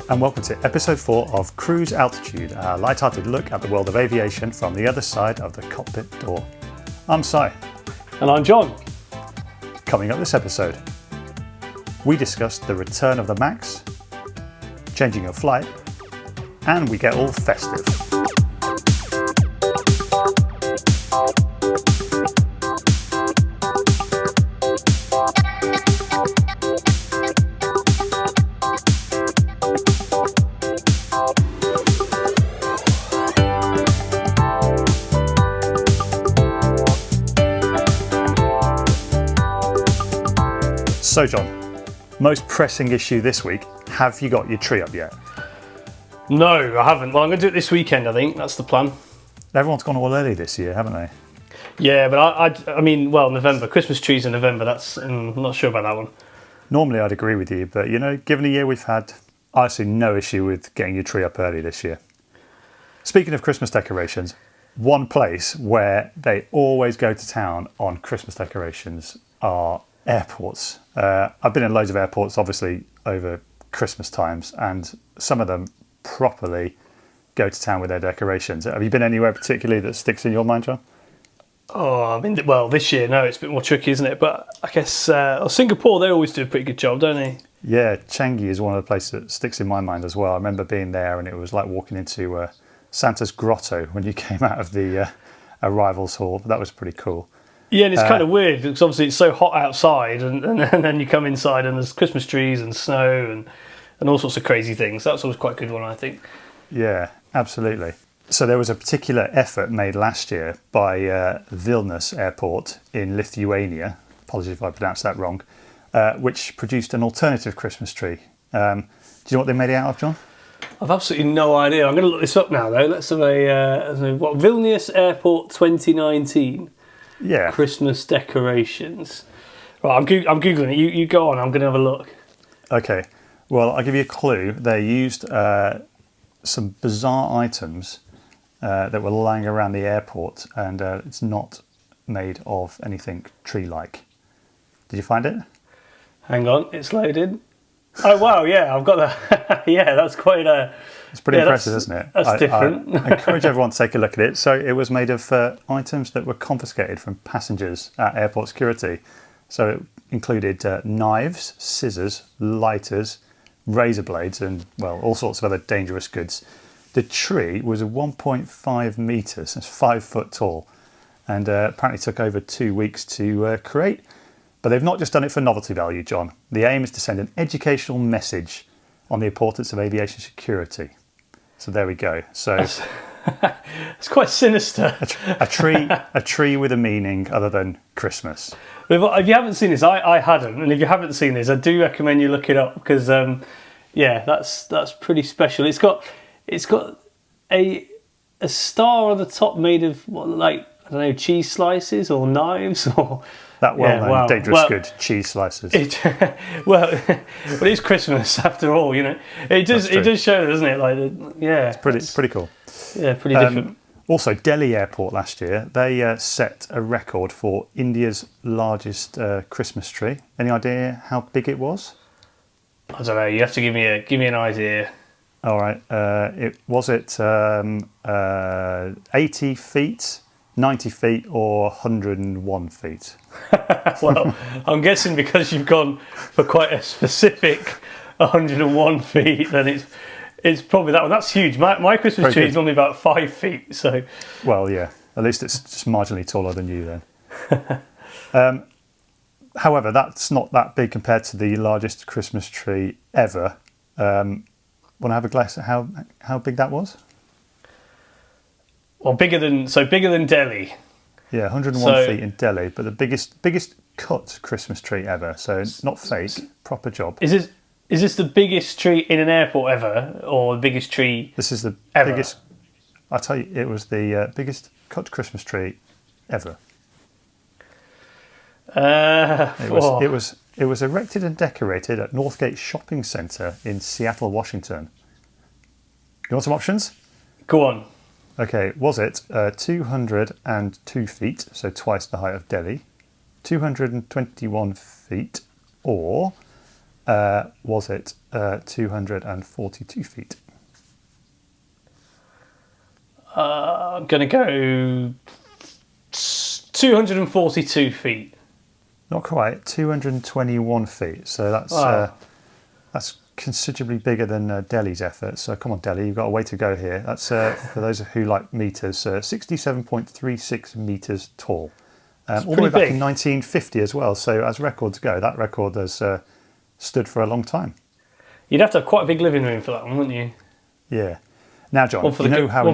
and welcome to episode 4 of Cruise Altitude, a light-hearted look at the world of aviation from the other side of the cockpit door. I'm Si. And I'm John. Coming up this episode, we discuss the return of the MAX, changing your flight, and we get all festive. So John, most pressing issue this week, have you got your tree up yet? No, I haven't. Well, I'm going to do it this weekend, I think. That's the plan. Everyone's gone all early this year, haven't they? Yeah, but I mean, November. Christmas trees in November, I'm not sure about that one. Normally I'd agree with you, but given the year we've had, I see no issue with getting your tree up early this year. Speaking of Christmas decorations, one place where they always go to town on Christmas decorations are airports. I've been in loads of airports, obviously, over Christmas times, and some of them properly go to town with their decorations. Have you been anywhere particularly that sticks in your mind, John? Oh, I mean, well, this year, no, it's a bit more tricky, isn't it? But I guess Singapore, they always do a pretty good job, don't they? Yeah, Changi is one of the places that sticks in my mind as well. I remember being there and it was like walking into Santa's grotto when you came out of the arrivals hall. That was pretty cool. Yeah, and it's kind of weird because obviously it's so hot outside and then you come inside and there's Christmas trees and snow and all sorts of crazy things. That's always quite a good one, I think. Yeah, absolutely. So there was a particular effort made last year by Vilnius Airport in Lithuania, apologies if I pronounced that wrong, which produced an alternative Christmas tree. Do you know what they made it out of, John? I've absolutely no idea. I'm going to look this up now, though. Let's have Vilnius Airport 2019. Yeah. Christmas decorations. Right, I'm Googling it. You go on. I'm going to have a look. Okay. Well, I'll give you a clue. They used some bizarre items that were lying around the airport, and it's not made of anything tree-like. Did you find it? Hang on, it's loaded. Oh wow, yeah, I've got that. Yeah, that's quite It's pretty impressive, isn't it? That's different. I encourage everyone to take a look at it. So it was made of items that were confiscated from passengers at airport security. So it included knives, scissors, lighters, razor blades, and all sorts of other dangerous goods. The tree was 1.5 metres, that's 5 foot tall, and apparently took over 2 weeks to create. But they've not just done it for novelty value, John. The aim is to send an educational message on the importance of aviation security. So there we go. So it's quite sinister. a tree with a meaning other than Christmas. If you haven't seen this, I hadn't, and if you haven't seen this, I do recommend you look it up because that's pretty special. It's got a star on the top made of cheese slices or knives or that well-known dangerous good cheese slices. It is Christmas after all, It does show, doesn't it? It's pretty cool. Yeah, pretty different. Also, Delhi Airport last year, they set a record for India's largest Christmas tree. Any idea how big it was? I don't know. You have to give me an idea. All right. It 80 feet, 90 feet, or 101 feet? Well, I'm guessing because you've gone for quite a specific 101 feet, then it's probably that one. That's huge. My Christmas tree is only about 5 feet. So, well, yeah. At least it's just marginally taller than you then. However, that's not that big compared to the largest Christmas tree ever. Want to have a guess at how big that was? Well, bigger than Delhi. Yeah, 101 feet in Delhi, but the biggest cut Christmas tree ever. So not fake, proper job. Is this the biggest tree in an airport ever, or the biggest tree? This is the ever? Biggest. I tell you, it was the biggest cut Christmas tree ever. It was erected and decorated at Northgate Shopping Centre in Seattle, Washington. You want some options? Go on. Okay, was it 202 feet, so twice the height of Delhi, 221 feet, or was it 242 feet? I'm going to go 242 feet. Not quite, 221 feet. So that's considerably bigger than Delhi's effort. So come on, Delhi, you've got a way to go here. That's for those who like meters, 67.36 meters tall. All the way back in 1950 as well. So as records go, that record has stood for a long time. You'd have to have quite a big living room for that one, wouldn't you? Yeah. Now, John, you know how we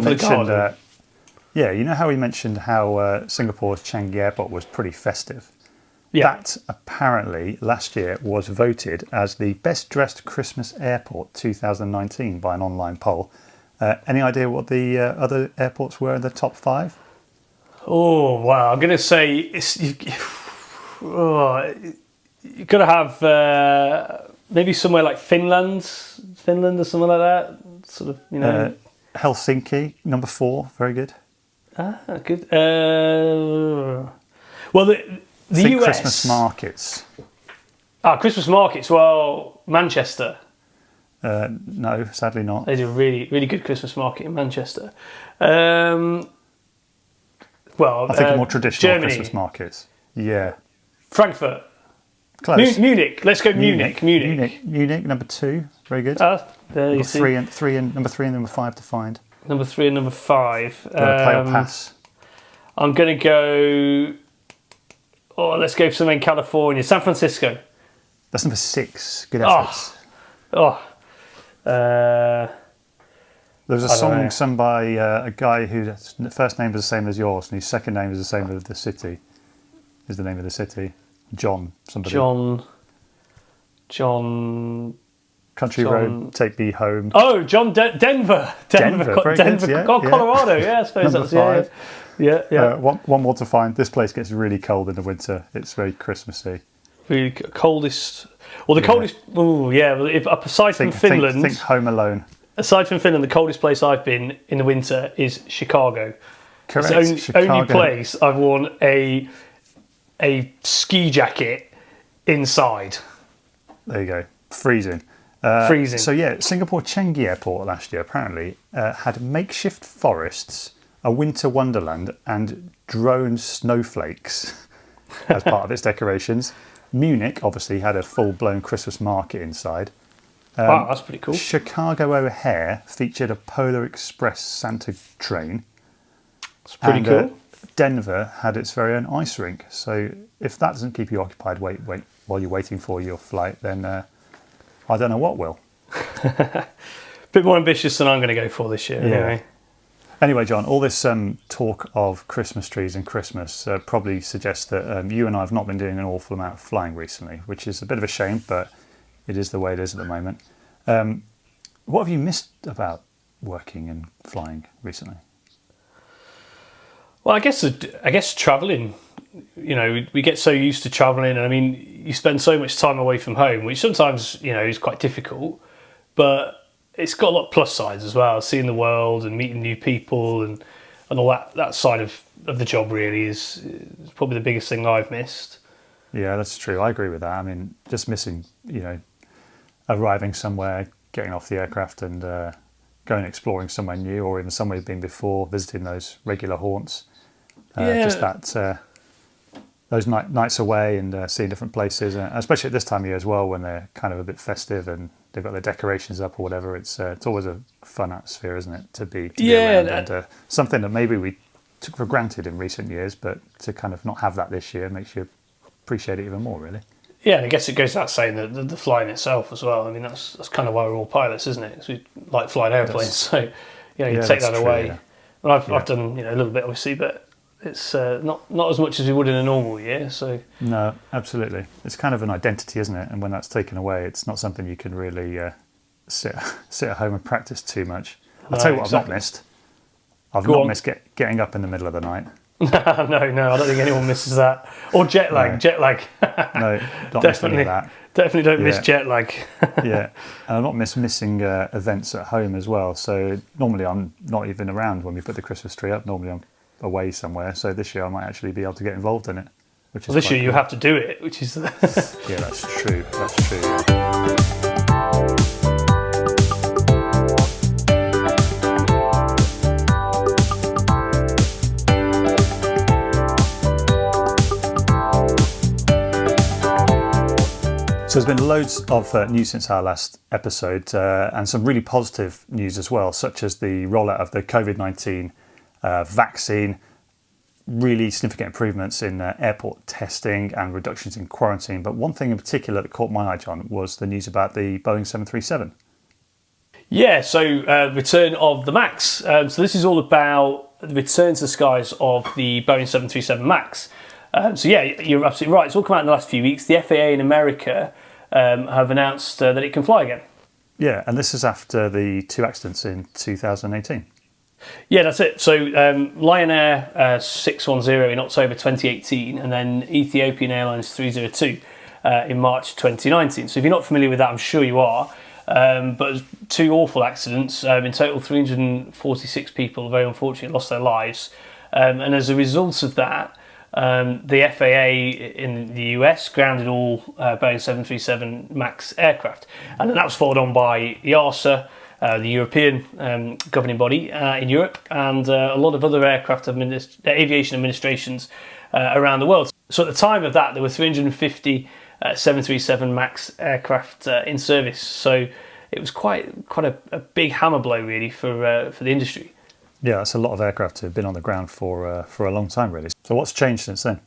mentioned how Singapore's Changi Airport was pretty festive. Yeah. That apparently last year was voted as the best dressed Christmas airport 2019 by an online poll. Any idea what the other airports were in the top 5? Oh wow! I'm going to say you've got to have maybe somewhere like Finland or something like that. Sort of, you know. Helsinki, number 4, very good. Good. Well, the Think US Christmas markets. Christmas markets. Well, Manchester. No, sadly not. They do a really, really good Christmas market in Manchester. Well, I think more traditional Germany. Christmas markets. Yeah. Frankfurt. Close. Munich. Let's go Munich. Munich, number 2. Very good. There you see. Number 3 and number 5 to find. Number 3 and number 5. Play or pass? I'm going to go... Oh, let's go for somewhere in California. San Francisco. That's number 6. Good efforts. There was a song sung by a guy whose first name is the same as yours, and his second name is the same as the city. Is the name of the city John? Somebody. John. Country Road, Take Me Home. Oh, Denver. Colorado. Yeah, I suppose Number that's 5. Yeah. One more to find. This place gets really cold in the winter. It's very Christmassy. Really coldest. Well, the coldest. Oh, yeah. Well, aside from Finland, think Home Alone. Aside from Finland, the coldest place I've been in the winter is Chicago. Correct. It's the only place I've worn a ski jacket inside. There you go. Freezing. Freezing. So yeah, Singapore Changi Airport last year apparently had makeshift forests, a winter wonderland, and drone snowflakes as part of its decorations. Munich obviously had a full-blown Christmas market inside. Wow, that's pretty cool. Chicago O'Hare featured a Polar Express Santa train. It's pretty cool. Denver had its very own ice rink. So if that doesn't keep you occupied while you're waiting for your flight, then I don't know what will. Bit more ambitious than I'm going to go for this year. Yeah. Anyway, John, all this talk of Christmas trees and Christmas probably suggests that you and I have not been doing an awful amount of flying recently, which is a bit of a shame, but it is the way it is at the moment. What have you missed about working and flying recently? Well, I guess travelling. You know, we get so used to travelling, and I mean, you spend so much time away from home, which sometimes, you know, is quite difficult, but it's got a lot of plus sides as well. Seeing the world and meeting new people and all that side of the job really is probably the biggest thing I've missed. Yeah, that's true. I agree with that. I mean, just missing, you know, arriving somewhere, getting off the aircraft and going exploring somewhere new, or even somewhere you've been before, visiting those regular haunts. Just that those nights away and seeing different places, especially at this time of year as well, when they're kind of a bit festive and they've got their decorations up or whatever. It's always a fun atmosphere, isn't it, to be around, and something that maybe we took for granted in recent years, but to kind of not have that this year makes you appreciate it even more, really. Yeah, and I guess it goes without saying that the flying itself as well. I mean, that's kind of why we're all pilots, isn't it? 'Cause we like flying airplanes, so you know, you take that away. Yeah. And I've done, you know, a little bit obviously, but it's not as much as we would in a normal year. So no, absolutely, it's kind of an identity, isn't it? And when that's taken away, it's not something you can really sit at home and practice too much. I'll tell you what, I've not missed. I've not missed getting up in the middle of the night. No, I don't think anyone misses that. Or jet lag. No. Jet lag. No, not definitely that. Definitely don't miss jet lag. Yeah, and I've not missing events at home as well. So normally I'm not even around when we put the Christmas tree up. Normally I'm away somewhere. So this year I might actually be able to get involved in it. Which is this year you have to do it, which is yeah, that's true. That's true. There's been loads of news since our last episode and some really positive news as well, such as the rollout of the COVID-19 vaccine, really significant improvements in airport testing and reductions in quarantine. But one thing in particular that caught my eye, John, was the news about the Boeing 737. Yeah, so return of the MAX. So this is all about the return to the skies of the Boeing 737 MAX. So yeah, you're absolutely right. It's all come out in the last few weeks. The FAA in America have announced that it can fly again. Yeah, and this is after the 2 accidents in 2018. Yeah, that's it. So Lion Air 610 in October 2018, and then Ethiopian Airlines 302 in March 2019. So if you're not familiar with that, I'm sure you are. But 2 awful accidents. In total, 346 people very unfortunately lost their lives. And as a result of that, the FAA in the US grounded all Boeing 737 MAX aircraft. And then that was followed on by EASA, the European governing body in Europe, and a lot of other aviation administrations around the world. So at the time of that, there were 350 737 MAX aircraft in service. So it was quite a big hammer blow, really, for the industry. Yeah, that's a lot of aircraft who have been on the ground for a long time, really. So what's changed since then?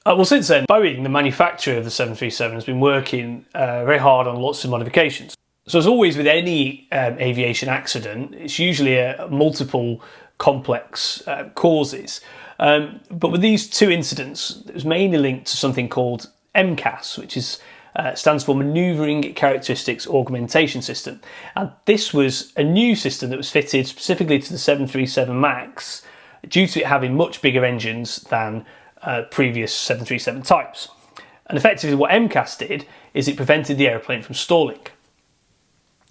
Well, since then, Boeing, the manufacturer of the 737, has been working very hard on lots of modifications. So as always with any aviation accident, it's usually multiple complex causes. But with these 2 incidents, it was mainly linked to something called MCAS, which stands for Maneuvering Characteristics Augmentation System. And this was a new system that was fitted specifically to the 737 MAX due to it having much bigger engines than previous 737 types. And effectively what MCAS did is it prevented the aeroplane from stalling.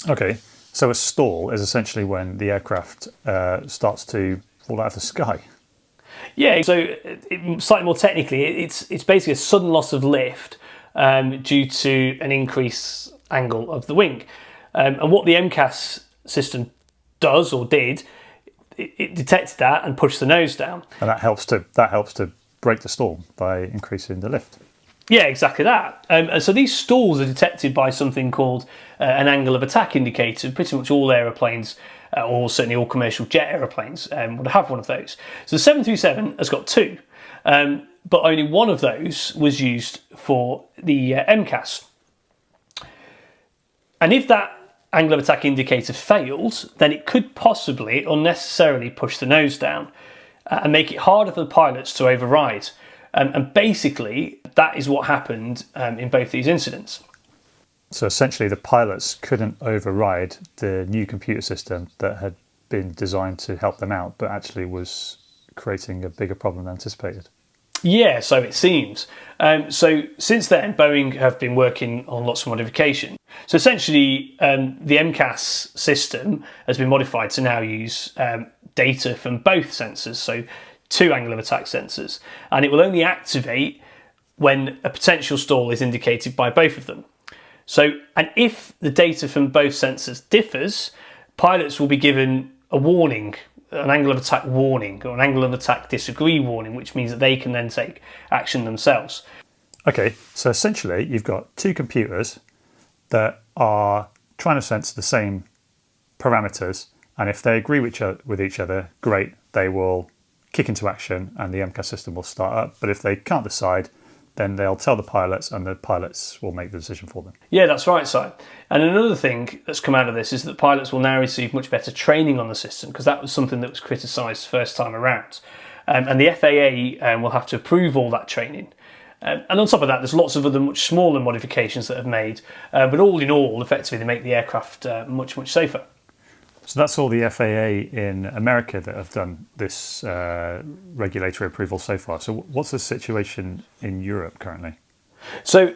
Okay. So a stall is essentially when the aircraft starts to fall out of the sky. Yeah, so slightly more technically, it's basically a sudden loss of lift due to an increased angle of the wing. And what the MCAS system does or did, it detected that and pushed the nose down. And that helps to break the stall by increasing the lift. Yeah, exactly that. And so these stalls are detected by something called an angle of attack indicator. Pretty much all aeroplanes, or certainly all commercial jet aeroplanes, would have one of those. So the 737 has got 2, but only one of those was used for the MCAS. And if that angle of attack indicator fails, then it could possibly unnecessarily push the nose down and make it harder for the pilots to override. And basically, that is what happened in both these incidents. So essentially, the pilots couldn't override the new computer system that had been designed to help them out, but actually was creating a bigger problem than anticipated. Yeah, so it seems. So since then, Boeing have been working on lots of modification. So essentially, the MCAS system has been modified to now use data from both sensors, so 2 angle of attack sensors, and it will only activate when a potential stall is indicated by both of them. So, and if the data from both sensors differs, pilots will be given a warning, an angle of attack warning, or an angle of attack disagree warning, which means that they can then take action themselves. Okay, so essentially you've got 2 computers that are trying to sense the same parameters, and if they agree with each other, great, they will kick into action and the MCAS system will start up. But if they can't decide, then they'll tell the pilots and the pilots will make the decision for them. Yeah, that's right, Si. And another thing that's come out of this is that pilots will now receive much better training on the system, because that was something that was criticised first time around. And the FAA will have to approve all that training. And on top of that, there's lots of other much smaller modifications that have made. But all in all, effectively, they make the aircraft much, much safer. So that's all the FAA in America that have done this regulatory approval so far. So what's the situation in Europe currently? So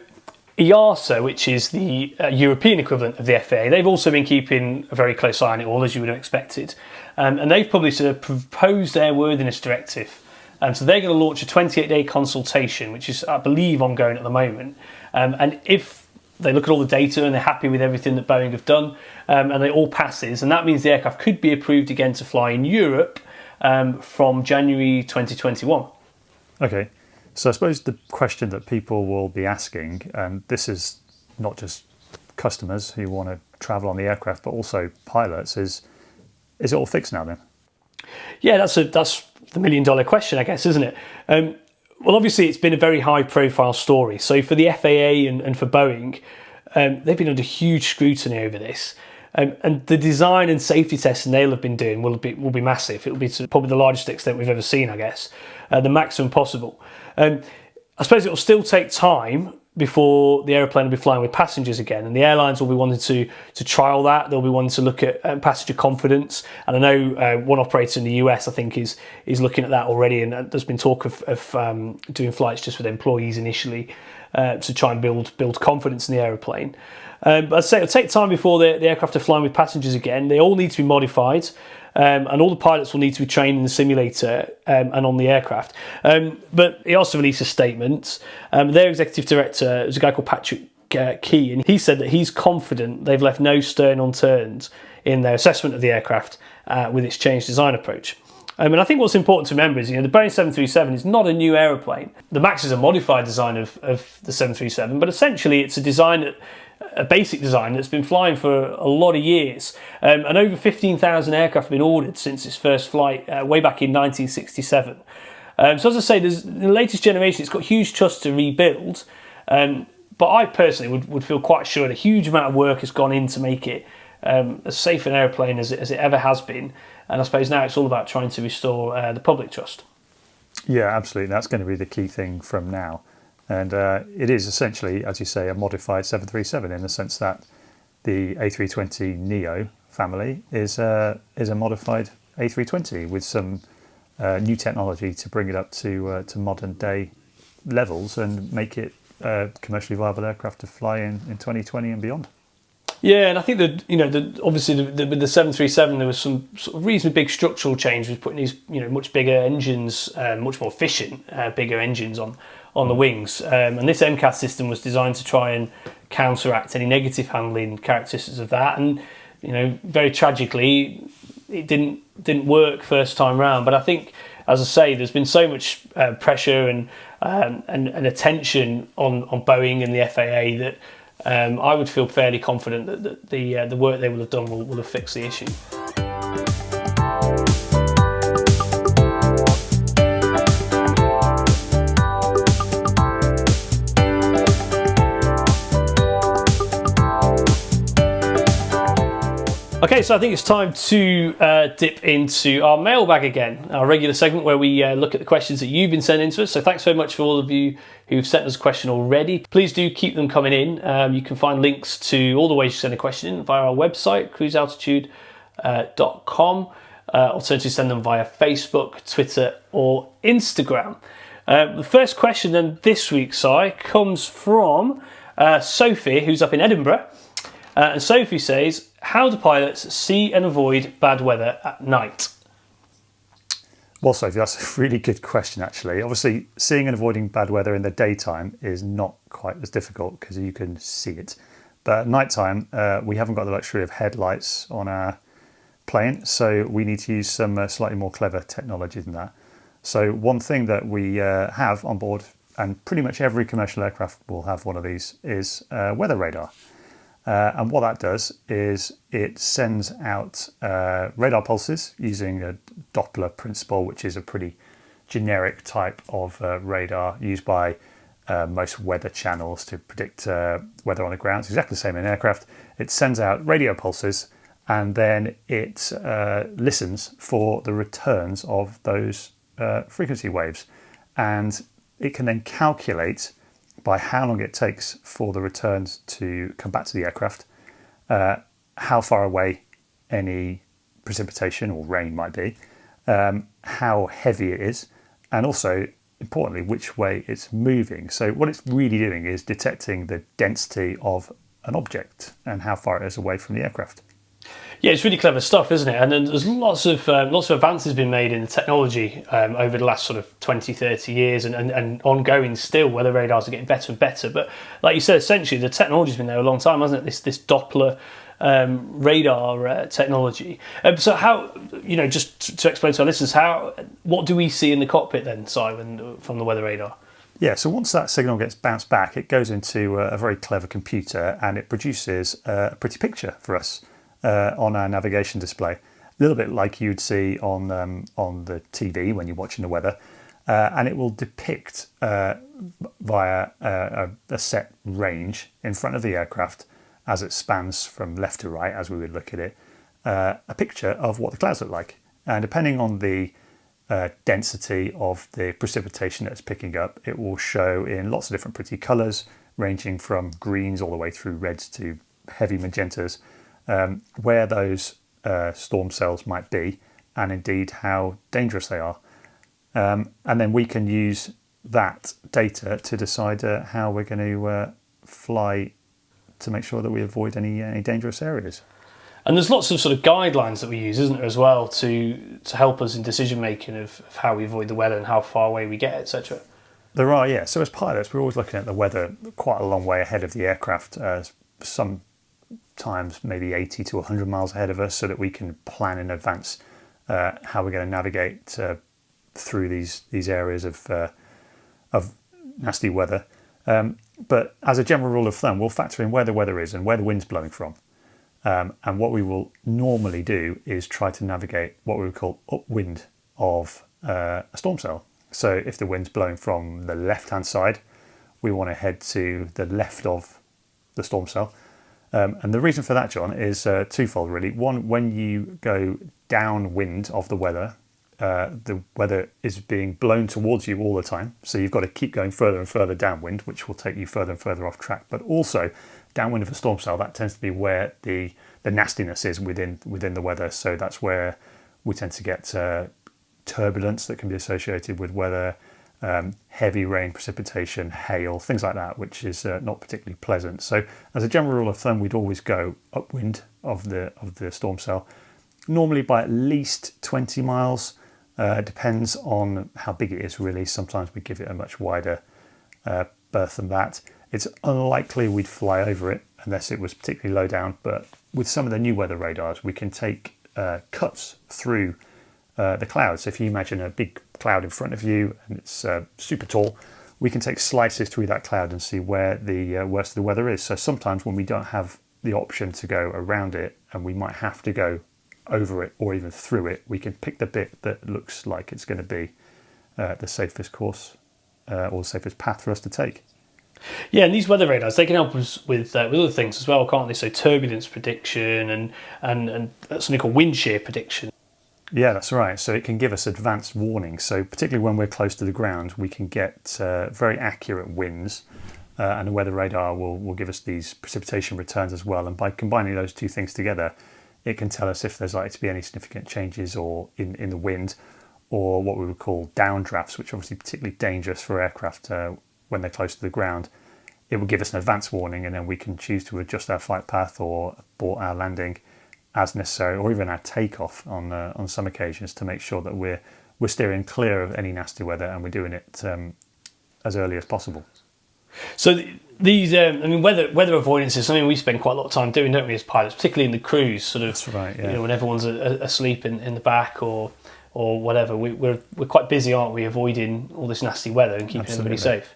EASA, which is the European equivalent of the FAA, they've also been keeping a very close eye on it all, as you would have expected. And they've published a proposed airworthiness directive. So they're going to launch a 28-day consultation, which is, I believe, ongoing at the moment. And if they look at all the data and they're happy with everything that Boeing have done, and it all passes, and that means the aircraft could be approved again to fly in Europe from January 2021. Okay, so I suppose the question that people will be asking, and this is not just customers who want to travel on the aircraft, but also pilots. Is it all fixed now then? Yeah, that's the million-dollar question, I guess, isn't it? Well, obviously, it's been a very high-profile story. So for the FAA and for Boeing, they've been under huge scrutiny over this. And the design and safety testing they'll have been doing will be massive. It will be to probably the largest extent we've ever seen, I guess, the maximum possible. I suppose it will still take time before the aeroplane will be flying with passengers again, and the airlines will be wanting to trial that. They'll be wanting to look at passenger confidence, and I know one operator in the US, I think, is looking at that already, and there's been talk of doing flights just with employees initially to try and build confidence in the aeroplane. But I'd say it'll take time before the aircraft are flying with passengers again. They all need to be modified. And all the pilots will need to be trained in the simulator and on the aircraft. But he also released a statement. Their executive director is a guy called Patrick Key, and he said that he's confident they've left no stone unturned in their assessment of the aircraft with its changed design approach. And I think what's important to remember is, the Boeing 737 is not a new aeroplane. The MAX is a modified design of the 737, but essentially it's a basic design that's been flying for a lot of years. And over 15,000 aircraft have been ordered since its first flight way back in 1967. So as I say, in the latest generation, it's got huge trust to rebuild. But I personally would feel quite sure that a huge amount of work has gone in to make it as safe an airplane as it ever has been. And I suppose now it's all about trying to restore the public trust. Yeah, absolutely. That's going to be the key thing from now. And it is essentially, as you say, a modified 737 in the sense that the A320neo family is a modified A320 with some new technology to bring it up to modern day levels and make it a commercially viable aircraft to fly in 2020 and beyond. Yeah, and I think that obviously with the 737 there was some sort of reasonably big structural change with putting these much bigger engines, much more efficient bigger engines on the wings, and this MCAS system was designed to try and counteract any negative handling characteristics of that. And very tragically, it didn't work first time round. But I think, as I say, there's been so much pressure and attention on Boeing and the FAA that I would feel fairly confident that the work they will have done will have fixed the issue. Okay, so I think it's time to dip into our mailbag again, our regular segment where we look at the questions that you've been sending to us. So thanks very much for all of you who've sent us a question already. Please do keep them coming in. You can find links to all the ways you send a question in via our website, cruisealtitude.com. Alternatively, send them via Facebook, Twitter or Instagram. The first question then this week, Si, comes from Sophie, who's up in Edinburgh. And Sophie says, how do pilots see and avoid bad weather at night? Well, Sophie, that's a really good question, actually. Obviously, seeing and avoiding bad weather in the daytime is not quite as difficult because you can see it. But at nighttime, we haven't got the luxury of headlights on our plane, so we need to use some slightly more clever technology than that. So one thing that we have on board, and pretty much every commercial aircraft will have one of these, is weather radar. And what that does is it sends out radar pulses using a Doppler principle, which is a pretty generic type of radar used by most weather channels to predict weather on the ground. It's exactly the same in aircraft. It sends out radio pulses and then it listens for the returns of those frequency waves. And it can then calculate by how long it takes for the returns to come back to the aircraft, how far away any precipitation or rain might be, how heavy it is, and also, importantly, which way it's moving. So what it's really doing is detecting the density of an object and how far it is away from the aircraft. Yeah, it's really clever stuff, isn't it? And then there's lots of advances been made in the technology over the last sort of 20, 30 years and ongoing still. Weather radars are getting better and better. But like you said, essentially the technology's been there a long time, hasn't it? This Doppler radar technology. So how, just to explain to our listeners, what do we see in the cockpit then, Simon, from the weather radar? Yeah, so once that signal gets bounced back, it goes into a very clever computer and it produces a pretty picture for us on our navigation display. A little bit like you'd see on the TV when you're watching the weather. And it will depict via a set range in front of the aircraft as it spans from left to right, as we would look at it, a picture of what the clouds look like. And depending on the density of the precipitation that it's picking up, it will show in lots of different pretty colours, ranging from greens all the way through reds to heavy magentas, where those storm cells might be, and indeed how dangerous they are. And then we can use that data to decide how we're going to fly to make sure that we avoid any dangerous areas. And there's lots of sort of guidelines that we use, isn't there, as well, to help us in decision making of how we avoid the weather and how far away we get, etc. There are, yeah. So as pilots, we're always looking at the weather quite a long way ahead of the aircraft, sometimes maybe 80 to 100 miles ahead of us, so that we can plan in advance how we're going to navigate through these areas of nasty weather. But as a general rule of thumb, we'll factor in where the weather is and where the wind's blowing from. And what we will normally do is try to navigate what we would call upwind of a storm cell. So if the wind's blowing from the left-hand side, we want to head to the left of the storm cell. And the reason for that, John, is twofold, really. One, when you go downwind of the weather is being blown towards you all the time. So you've got to keep going further and further downwind, which will take you further and further off track. But also, downwind of a storm cell, that tends to be where the nastiness is within the weather. So that's where we tend to get turbulence that can be associated with weather, heavy rain, precipitation, hail, things like that, which is not particularly pleasant. So as a general rule of thumb, we'd always go upwind of the storm cell, normally by at least 20 miles. Depends on how big it is, really. Sometimes we give it a much wider berth than that. It's unlikely we'd fly over it unless it was particularly low down, but with some of the new weather radars, we can take cuts through the clouds. If you imagine a big cloud in front of you and it's super tall, we can take slices through that cloud and see where the worst of the weather is. So sometimes when we don't have the option to go around it and we might have to go over it or even through it, we can pick the bit that looks like it's going to be the safest course or the safest path for us to take. Yeah, and these weather radars, they can help us with other things as well, can't they? So turbulence prediction and something called wind shear prediction. Yeah, that's right. So it can give us advanced warning. So particularly when we're close to the ground, we can get very accurate winds, and the weather radar will give us these precipitation returns as well. And by combining those two things together, it can tell us if there's likely to be any significant changes or in the wind, or what we would call downdrafts, which are obviously particularly dangerous for aircraft when they're close to the ground. It will give us an advance warning, and then we can choose to adjust our flight path or abort our landing as necessary, or even our takeoff on some occasions, to make sure that we're steering clear of any nasty weather and we're doing it as early as possible. So these, weather avoidance is something we spend quite a lot of time doing, don't we, as pilots, particularly in the cruise, sort of. That's right, yeah. When everyone's asleep in the back or whatever, we're quite busy, aren't we, avoiding all this nasty weather and keeping everybody safe.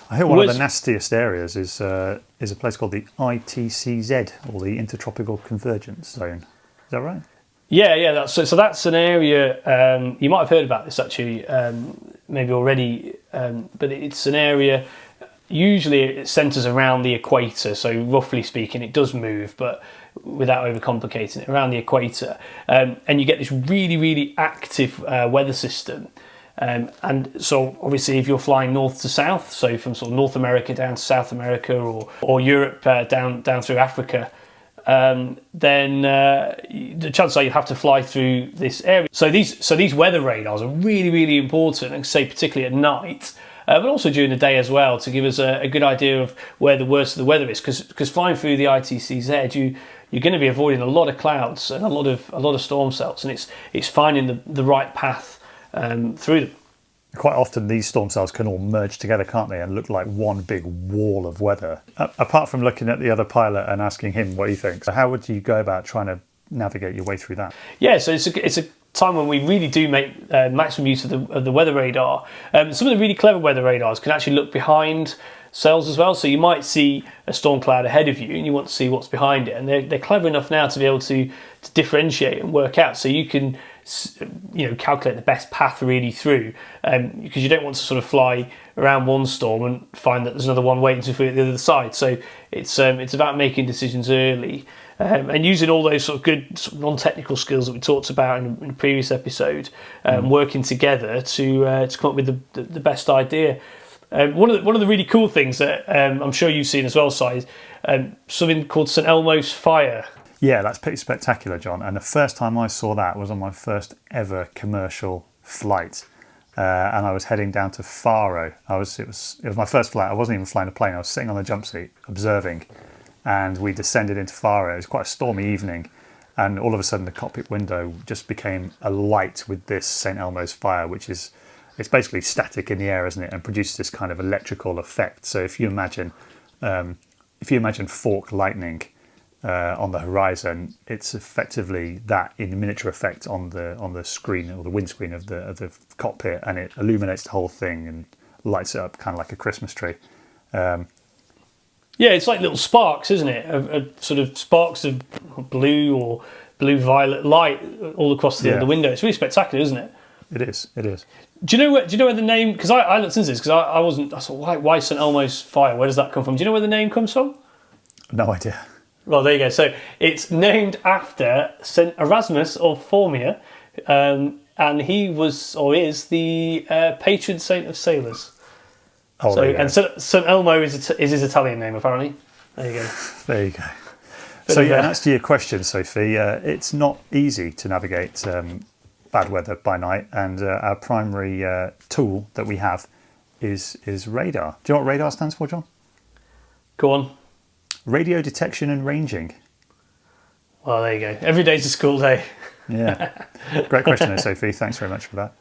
I hear one of the nastiest areas is a place called the ITCZ, or the Intertropical Convergence Zone. Is that right? Yeah. So that's an area, you might have heard about this actually, maybe already, but it's an area. Usually it centres around the equator, so roughly speaking it does move, but without overcomplicating it, around the equator. And you get this really, really active weather system. And so obviously if you're flying north to south, so from sort of North America down to South America or Europe down through Africa, then the chances are you have to fly through this area. So these weather radars are really, really important, and say particularly at night, but also during the day as well, to give us a good idea of where the worst of the weather is. Because flying through the ITCZ, you're going to be avoiding a lot of clouds and a lot of storm cells, and it's finding the right path through them. Quite often these storm cells can all merge together, can't they, and look like one big wall of weather. Apart from looking at the other pilot and asking him what he thinks, how would you go about trying to navigate your way through that? Yeah, so it's a time when we really do make maximum use of the weather radar. Some of the really clever weather radars can actually look behind sails as well. So you might see a storm cloud ahead of you and you want to see what's behind it. And they're clever enough now to be able to differentiate and work out. So you can calculate the best path really through, because you don't want to sort of fly around one storm and find that there's another one waiting for you at the other side. So it's about making decisions early, and using all those sort of good sort of non-technical skills that we talked about in a previous episode, working together to come up with the best idea. One of the really cool things that I'm sure you've seen as well, Si, is something called St Elmo's Fire. Yeah, that's pretty spectacular, John. And the first time I saw that was on my first ever commercial flight, and I was heading down to Faro. It was my first flight. I wasn't even flying a plane. I was sitting on the jump seat observing, and we descended into Faro. It was quite a stormy evening, and all of a sudden the cockpit window just became alight with this St Elmo's Fire, which is it's basically static in the air, isn't it, and produces this kind of electrical effect. So if you imagine fork lightning on the horizon, it's effectively that in miniature effect on the screen or the windscreen of the cockpit, and it illuminates the whole thing and lights it up kind of like a Christmas tree. Yeah, it's like little sparks, isn't it? A sort of sparks of blue or blue-violet light all across the window. It's really spectacular, isn't it? It is. Do you know where the name? Because I looked into this because I thought why St Elmo's Fire? Where does that come from? Do you know where the name comes from? No idea. Well, there you go. So it's named after St Erasmus of Formia, and he was or is the patron saint of sailors. Oh, and St Elmo is his Italian name, apparently. There you go. There you go. So yeah, and that's to your question, Sophie. It's not easy to navigate bad weather by night, and our primary tool that we have is radar. Do you know what radar stands for, John? Go on. Radio detection and ranging. Well, there you go. Every day's a school day. Yeah. Great question there, Sophie. Thanks very much for that.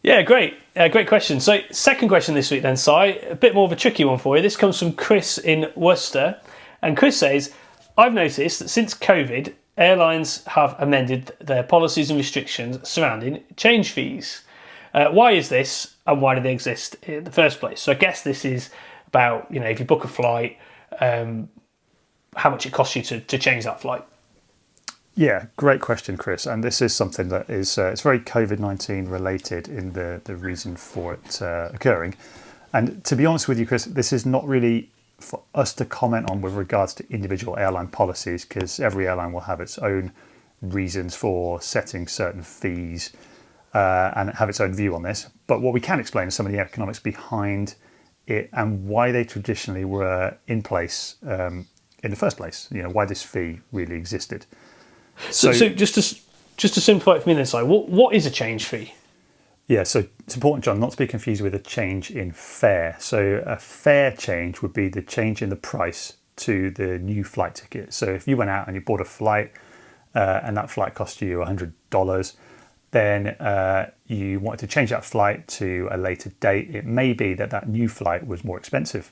Yeah, great. Great question. So, second question this week then, Si. A bit more of a tricky one for you. This comes from Chris in Worcester. And Chris says, I've noticed that since COVID, airlines have amended their policies and restrictions surrounding change fees. Why is this, and why do they exist in the first place? So I guess this is about, if you book a flight, how much it costs you to change that flight. Yeah, great question, Chris. And this is something that is it's very COVID-19 related in the reason for it occurring. And to be honest with you, Chris, this is not really for us to comment on with regards to individual airline policies, because every airline will have its own reasons for setting certain fees and have its own view on this. But what we can explain is some of the economics behind it and why they traditionally were in place in the first place. Why this fee really existed. So just to simplify it for me then, Si, what is a change fee? Yeah, so it's important, John, not to be confused with a change in fare. So a fare change would be the change in the price to the new flight ticket. So if you went out and you bought a flight and that flight cost you $100, then you wanted to change that flight to a later date. It may be that new flight was more expensive.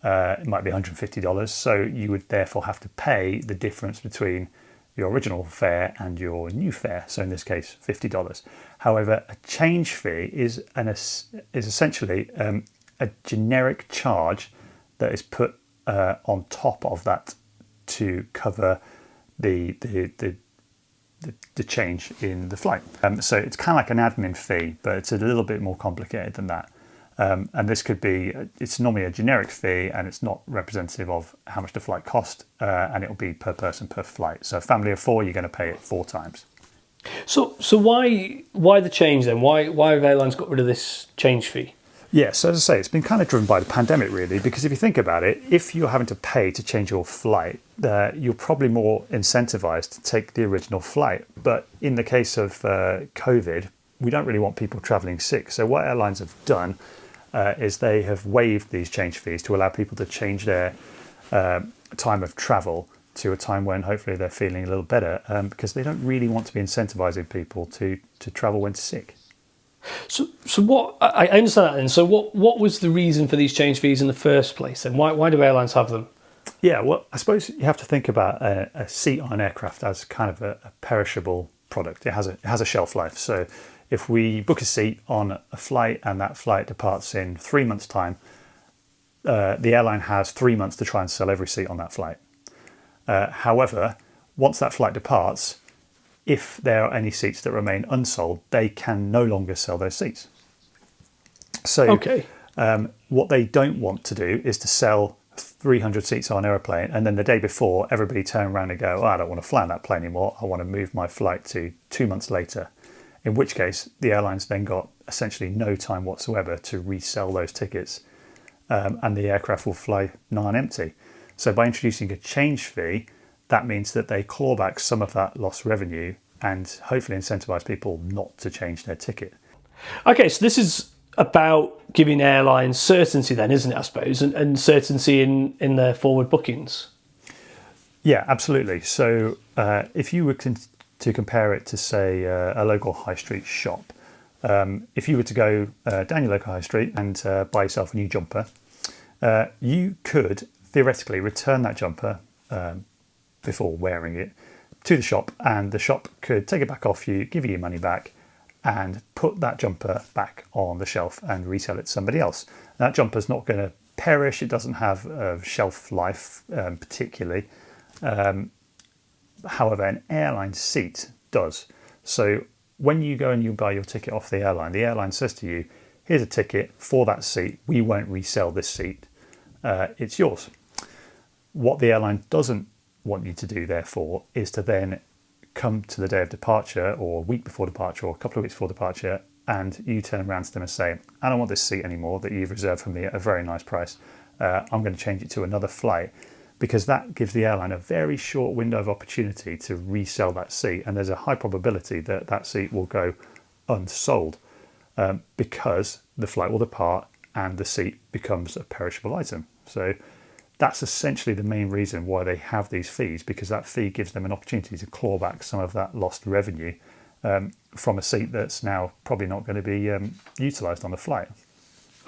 It might be $150. So you would therefore have to pay the difference between your original fare and your new fare. So in this case, $50. However, a change fee is essentially a generic charge that is put on top of that to cover the change in the flight. So it's kind of like an admin fee, but it's a little bit more complicated than that. And this could be, it's normally a generic fee and it's not representative of how much the flight cost, and it'll be per person per flight. So a family of 4, you're going to pay it 4 times. So why the change then? Why have airlines got rid of this change fee? Yeah, so as I say, it's been kind of driven by the pandemic really, because if you think about it, if you're having to pay to change your flight, you're probably more incentivized to take the original flight. But in the case of COVID, we don't really want people traveling sick. So what airlines have done is they have waived these change fees to allow people to change their time of travel to a time when hopefully they're feeling a little better, because they don't really want to be incentivizing people to travel when sick. So what, I understand that then. So what was the reason for these change fees in the first place then? Why do airlines have them? Yeah, well, I suppose you have to think about a seat on an aircraft as kind of a perishable product. It has a shelf life. So if we book a seat on a flight and that flight departs in 3 months' time, the airline has 3 months to try and sell every seat on that flight. However, once that flight departs, if there are any seats that remain unsold, they can no longer sell those seats. So what they don't want to do is to sell 300 seats on an aeroplane and then the day before everybody turn around and go, oh, I don't want to fly on that plane anymore. I want to move my flight to 2 months later. In which case, the airline's then got essentially no time whatsoever to resell those tickets, and the aircraft will fly non-empty. So by introducing a change fee, that means that they claw back some of that lost revenue and hopefully incentivize people not to change their ticket. Okay, so this is about giving airlines certainty then, isn't it, I suppose, and certainty in their forward bookings? Yeah, absolutely. So if you were to compare it to, say, a local high street shop, if you were to go down your local high street and buy yourself a new jumper, you could theoretically return that jumper before wearing it to the shop, and the shop could take it back off you, give you your money back, and put that jumper back on the shelf and resell it to somebody else. That jumper's not going to perish. It doesn't have a shelf life particularly. However, an airline seat does. So when you go and you buy your ticket off the airline says to you, here's a ticket for that seat. We won't resell this seat. It's yours. What the airline doesn't want you to do, therefore, is to then come to the day of departure or a week before departure or a couple of weeks before departure, and you turn around to them and say, I don't want this seat anymore that you've reserved for me at a very nice price. I'm going to change it to another flight, because that gives the airline a very short window of opportunity to resell that seat, and there's a high probability that that seat will go unsold because the flight will depart and the seat becomes a perishable item. So that's essentially the main reason why they have these fees, because that fee gives them an opportunity to claw back some of that lost revenue from a seat that's now probably not going to be utilised on the flight.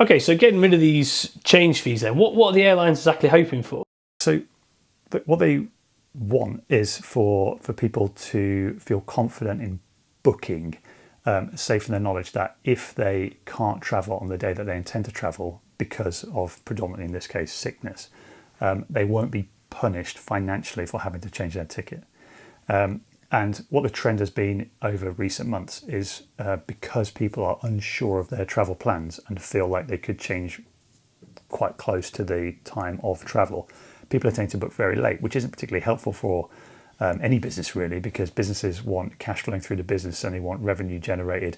Okay, so getting rid of these change fees then, what are the airlines exactly hoping for? So what they want is for people to feel confident in booking, safe in the knowledge that if they can't travel on the day that they intend to travel because of predominantly in this case sickness, they won't be punished financially for having to change their ticket. And what the trend has been over recent months is because people are unsure of their travel plans and feel like they could change quite close to the time of travel, people are tending to book very late, which isn't particularly helpful for any business really, because businesses want cash flowing through the business and they want revenue generated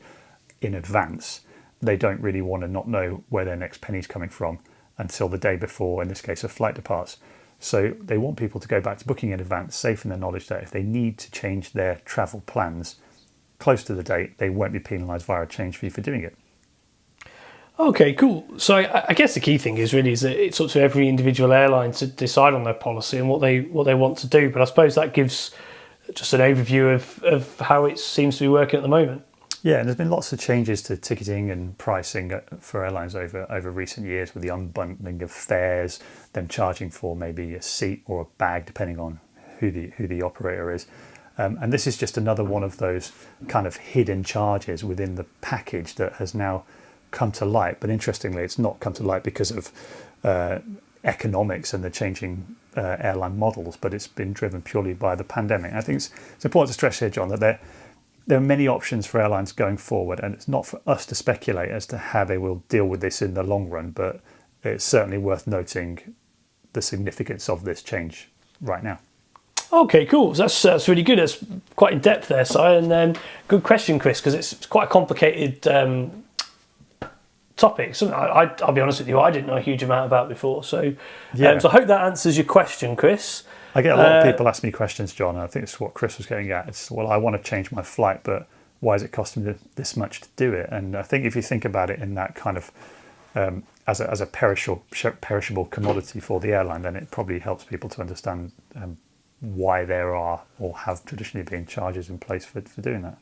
in advance. They don't really want to not know where their next penny's coming from until the day before, in this case, a flight departs. So they want people to go back to booking in advance, safe in the knowledge that if they need to change their travel plans close to the date, they won't be penalised via a change fee for doing it. Okay, cool. So I guess the key thing is that it's up to every individual airline to decide on their policy and what they want to do. But I suppose that gives just an overview of how it seems to be working at the moment. Yeah, and there's been lots of changes to ticketing and pricing for airlines over recent years, with the unbundling of fares, them charging for maybe a seat or a bag, depending on who the operator is. And this is just another one of those kind of hidden charges within the package that has now come to light. But interestingly, it's not come to light because of economics and the changing airline models, but it's been driven purely by the pandemic. And I think it's important to stress here, John, that there are many options for airlines going forward, and it's not for us to speculate as to how they will deal with this in the long run, but it's certainly worth noting the significance of this change right now. Okay, cool. So that's really good. That's quite in depth there, Si. And good question, Chris, because it's quite a complicated topic. Something I'll be honest with you, I didn't know a huge amount about before. So, so I hope that answers your question, Chris. I get a lot of people ask me questions, John, and I think it's what Chris was getting at. It's, well, I want to change my flight, but why is it costing me this much to do it? And I think if you think about it in that kind of as a perishable commodity for the airline, then it probably helps people to understand why there are or have traditionally been charges in place for doing that.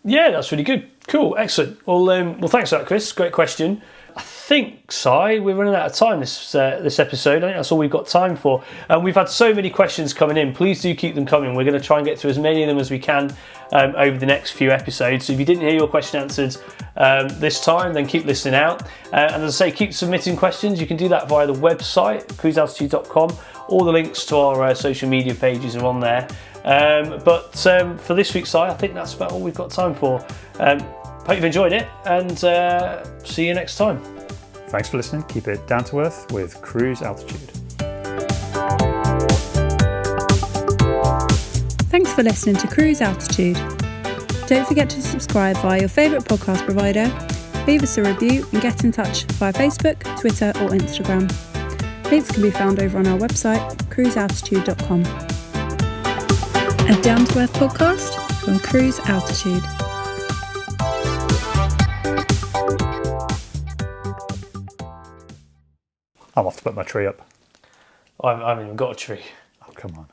Yeah, that's really good. Cool, excellent. Well, thanks for that, Chris. Great question. I think, Si, we're running out of time this episode. I think that's all we've got time for. And we've had so many questions coming in. Please do keep them coming. We're going to try and get through as many of them as we can over the next few episodes. So if you didn't hear your question answered this time, then keep listening out. And as I say, keep submitting questions. You can do that via the website, cruisealtitude.com. All the links to our social media pages are on there. But for this week, Si, I think that's about all we've got time for. Hope you've enjoyed it, and see you next time. Thanks for listening. Keep it down to earth with Cruise Altitude. Thanks for listening to Cruise Altitude. Don't forget to subscribe via your favourite podcast provider, leave us a review and get in touch via Facebook, Twitter or Instagram. Links can be found over on our website, cruisealtitude.com. A down-to-earth podcast from Cruise Altitude. I'm off to put my tree up. I haven't even got a tree. Oh, come on.